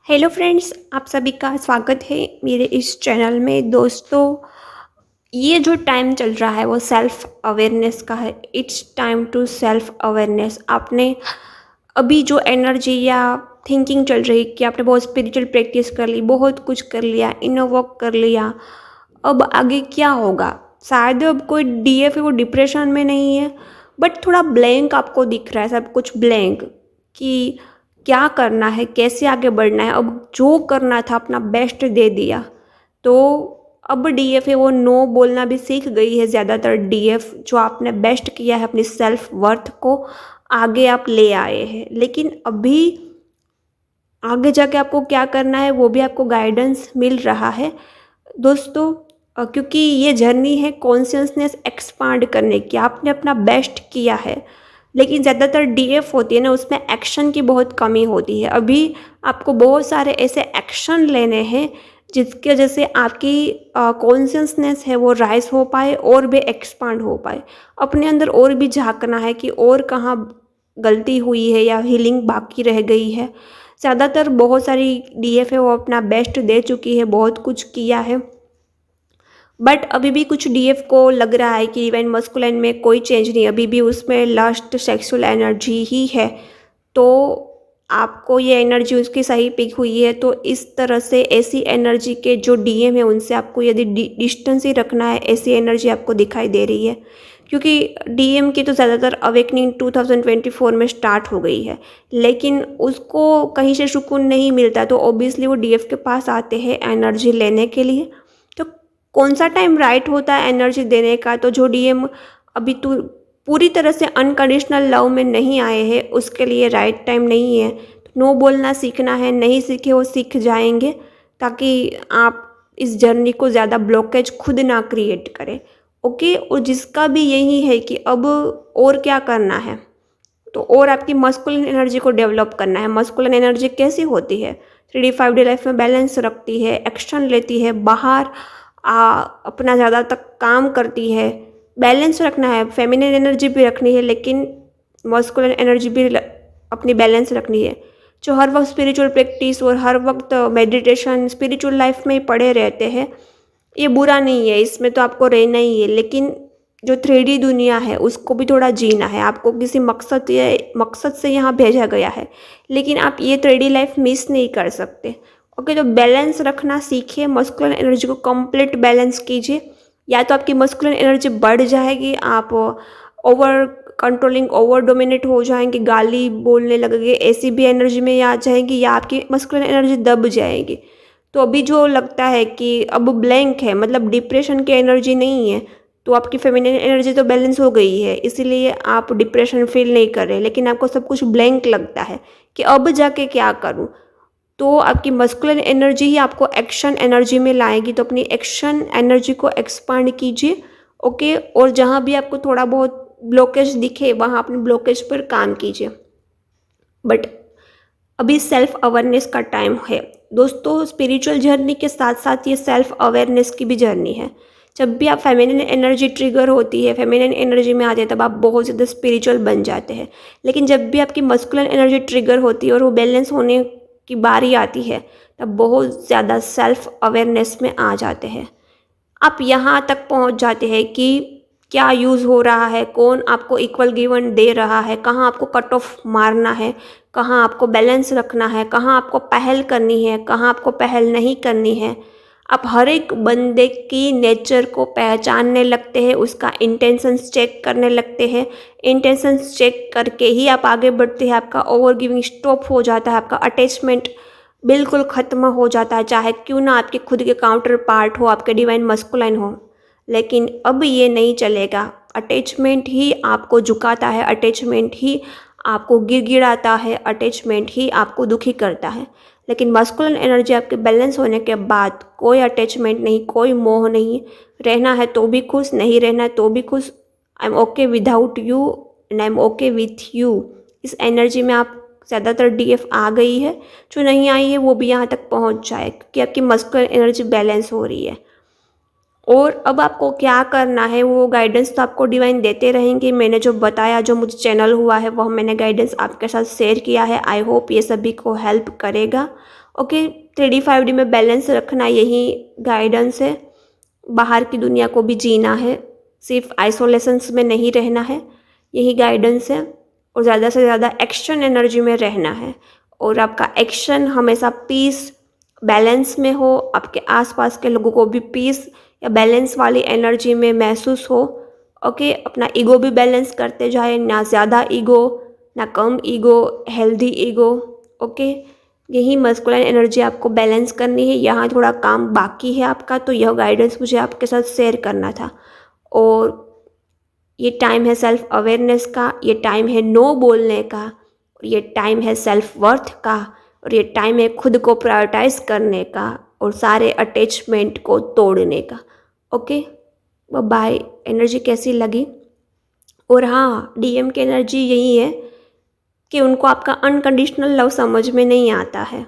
Hello friends, आप सभी का स्वागत है मेरे इस चैनल में। दोस्तों, ये जो टाइम चल रहा है वो सेल्फ अवेयरनेस का है। It's time to self awareness. आपने अभी जो एनर्जी या थिंकिंग चल रही कि आपने बहुत स्पिरिचुअल प्रैक्टिस कर ली, बहुत कुछ कर लिया, इनर वर्क कर लिया, अब आगे क्या होगा? शायद अब कोई डीएफ है वो डिप्रेशन में नहीं है, बट थोड़ा ब्लैंक आपको दिख रहा है, सब कुछ ब्लैंक कि क्या करना है, कैसे आगे बढ़ना है। अब जो करना था अपना बेस्ट दे दिया, तो अब डीएफ है वो नो बोलना भी सीख गई है। ज़्यादातर डीएफ जो आपने बेस्ट किया है अपनी सेल्फ वर्थ को आगे आप ले आए हैं, लेकिन अभी आगे जाके आपको क्या करना है वो भी आपको गाइडेंस मिल रहा है। दोस्तों, क्योंकि ये जर्नी है कॉन्शियसनेस एक्सपांड करने की। आपने अपना बेस्ट किया है, लेकिन ज़्यादातर डीएफ होती है ना, उसमें एक्शन की बहुत कमी होती है। अभी आपको बहुत सारे ऐसे एक्शन लेने हैं जिसके वजह से आपकी कॉन्शियसनेस है वो राइज हो पाए और भी एक्सपांड हो पाए। अपने अंदर और भी झांकना है कि और कहाँ गलती हुई है या हीलिंग बाकी रह गई है। ज़्यादातर बहुत सारी डीएफ है वो अपना बेस्ट दे चुकी है, बहुत कुछ किया है, बट अभी भी कुछ डीएफ को लग रहा है कि डिवाइन मस्कुलाइन में कोई चेंज नहीं, अभी भी उसमें लास्ट सेक्सुअल एनर्जी ही है। तो आपको ये एनर्जी उसकी सही पिक हुई है, तो इस तरह से ऐसी एनर्जी के जो डीएम है उनसे आपको यदि डिस्टेंस ही रखना है, ऐसी एनर्जी आपको दिखाई दे रही है। क्योंकि डीएम की तो ज़्यादातर अवेकनिंग 2024 में स्टार्ट हो गई है, लेकिन उसको कहीं से सुकून नहीं मिलता, तो ऑब्वियसली वो डीएफ के पास आते हैं एनर्जी लेने के लिए। तो कौन सा टाइम राइट होता है एनर्जी देने का? तो जो डीएम अभी तो पूरी तरह से अनकंडीशनल लव में नहीं आए हैं, उसके लिए राइट टाइम नहीं है। तो नो बोलना सीखना है, नहीं सीखे वो सीख जाएंगे, ताकि आप इस जर्नी को ज़्यादा ब्लॉकेज खुद ना क्रिएट करें। ओके, और जिसका भी यही है कि अब और क्या करना है, तो और आपकी मस्कुलिन एनर्जी को डेवलप करना है। मस्कुलिन एनर्जी कैसी होती है? 3D 5D लाइफ में बैलेंस रखती है, एक्शन लेती है, बाहर अपना ज़्यादा तक काम करती है। बैलेंस रखना है, फेमिनिन एनर्जी भी रखनी है, लेकिन मस्कुलिन एनर्जी भी अपनी बैलेंस रखनी है। जो हर वक्त स्पिरिचुअल प्रैक्टिस और हर वक्त मेडिटेशन स्पिरिचुअल लाइफ में ही पड़े रहते हैं, ये बुरा नहीं है, इसमें तो आपको रहना ही है, लेकिन जो 3D दुनिया है उसको भी थोड़ा जीना है। आपको किसी मकसद से यहाँ भेजा गया है, लेकिन आप ये 3D लाइफ मिस नहीं कर सकते। ओके, तो बैलेंस रखना सीखिए, मस्कुलिन एनर्जी को कंप्लीट बैलेंस कीजिए। या तो आपकी मस्कुलिन एनर्जी बढ़ जाएगी, आप ओवर कंट्रोलिंग ओवर डोमिनेट हो जाएंगे, गाली बोलने लगेंगे, ऐसी भी एनर्जी में आ जाएंगी, या आपकी मस्कुलिन एनर्जी दब जाएगी। तो अभी जो लगता है कि अब ब्लैंक है, मतलब डिप्रेशन की एनर्जी नहीं है, तो आपकी फेमिनिन एनर्जी तो बैलेंस हो गई है, इसीलिए आप डिप्रेशन फील नहीं कर रहे, लेकिन आपको सब कुछ ब्लैंक लगता है कि अब जाके क्या करूं। तो आपकी मस्कुलिन एनर्जी ही आपको एक्शन एनर्जी में लाएगी, तो अपनी एक्शन एनर्जी को एक्सपांड कीजिए। ओके, और जहाँ भी आपको थोड़ा बहुत ब्लॉकेज दिखे वहाँ अपने ब्लॉकेज पर काम कीजिए। बट अभी सेल्फ अवेयरनेस का टाइम है दोस्तों। स्पिरिचुअल जर्नी के साथ साथ ये सेल्फ अवेयरनेस की भी जर्नी है। जब भी आप फेमिनिन एनर्जी ट्रिगर होती है, फेमिनिन एनर्जी में आते हैं, तब आप बहुत ज़्यादा स्पिरिचुअल बन जाते हैं। लेकिन जब भी आपकी मस्कुलिन एनर्जी ट्रिगर होती है और वो बैलेंस होने की बारी आती है, तब बहुत ज़्यादा सेल्फ अवेयरनेस में आ जाते हैं। आप यहाँ तक पहुँच जाते हैं कि क्या यूज़ हो रहा है, कौन आपको इक्वल गिवन दे रहा है, कहाँ आपको कट ऑफ मारना है, कहाँ आपको बैलेंस रखना है, कहाँ आपको पहल करनी है, कहाँ आपको पहल नहीं करनी है। आप हर एक बंदे की नेचर को पहचानने लगते हैं, उसका इंटेंशंस चेक करने लगते हैं। इंटेंशंस चेक करके ही आप आगे बढ़ते हैं। आपका ओवर गिविंग स्टॉप हो जाता है, आपका अटैचमेंट बिल्कुल ख़त्म हो जाता है, चाहे क्यों ना आपके खुद के काउंटर पार्ट हो, आपके डिवाइन मस्कुलाइन हो। लेकिन अब ये नहीं चलेगा। अटैचमेंट ही आपको झुकाता है, अटैचमेंट ही आपको गिड़गिड़ाता है, अटैचमेंट ही आपको दुखी करता है। लेकिन मस्कुलिन एनर्जी आपके बैलेंस होने के बाद कोई अटैचमेंट नहीं, कोई मोह नहीं। रहना है तो भी खुश, नहीं रहना है तो भी खुश। I am okay without you and I am okay with you. इस एनर्जी में आप ज़्यादातर डीएफ आ गई है, जो नहीं आई है वो भी यहाँ तक पहुँच जाए, क्योंकि आपकी मस्कुलिन एनर्जी बैलेंस हो रही है। और अब आपको क्या करना है वो गाइडेंस तो आपको डिवाइन देते रहेंगे। मैंने जो बताया, जो मुझे चैनल हुआ है, वह मैंने गाइडेंस आपके साथ शेयर किया है। आई होप ये सभी को हेल्प करेगा। ओके, 3D 5D में बैलेंस रखना, यही गाइडेंस है। बाहर की दुनिया को भी जीना है, सिर्फ आइसोलेशंस में नहीं रहना है, यही गाइडेंस है। और ज़्यादा से ज़्यादा एक्शन एनर्जी में रहना है, और आपका एक्शन हमेशा पीस बैलेंस में हो, आपके आसपास के लोगों को भी पीस या बैलेंस वाली एनर्जी में महसूस हो। ओके, अपना ईगो भी बैलेंस करते जाए, ना ज़्यादा ईगो ना कम ईगो, हेल्दी ईगो। ओके, यही मस्कुलाइन एनर्जी आपको बैलेंस करनी है। यहाँ थोड़ा काम बाकी है आपका, तो यह गाइडेंस मुझे आपके साथ शेयर करना था। और ये टाइम है सेल्फ अवेयरनेस का, ये टाइम है नो बोलने का, और ये टाइम है सेल्फ वर्थ का, और ये टाइम है खुद को प्रायोरिटाइज करने का और सारे अटैचमेंट को तोड़ने का। Okay, bye. एनर्जी कैसी लगी? और हाँ, डीएम की एनर्जी यही है कि उनको आपका अनकंडीशनल लव समझ में नहीं आता है,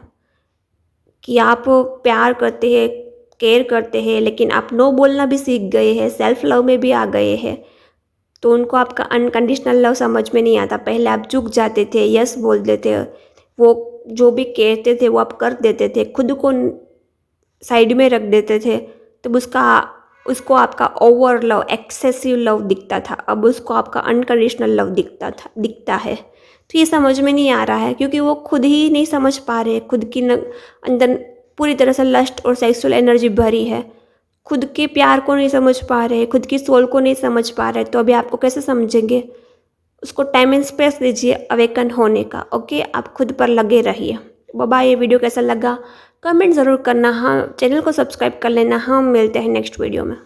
कि आप प्यार करते हैं, केयर करते हैं, लेकिन आप नो बोलना भी सीख गए हैं, सेल्फ लव में भी आ गए हैं, तो उनको आपका अनकंडीशनल लव समझ में नहीं आता। पहले आप झुक जाते थे, यस बोल देते, वो जो भी कहते थे वो आप कर देते थे, खुद को साइड में रख देते थे, तो उसको आपका ओवर लव, एक्सेसिव लव दिखता था। अब उसको आपका अनकंडीशनल लव दिखता है। तो ये समझ में नहीं आ रहा है, क्योंकि वो खुद ही नहीं समझ पा रहे, खुद की अंदर पूरी तरह से लस्ट और सेक्सुअल एनर्जी भरी है, खुद के प्यार को नहीं समझ पा रहे, खुद की सोल को नहीं समझ पा रहे, तो अभी आपको कैसे समझेंगे? उसको टाइम एंड स्पेस दीजिए अवेकन होने का। ओके, आप खुद पर लगे रहिए। बाबा, ये वीडियो कैसा लगा कमेंट ज़रूर करना। हाँ, चैनल को सब्सक्राइब कर लेना। हम मिलते हैं नेक्स्ट वीडियो में।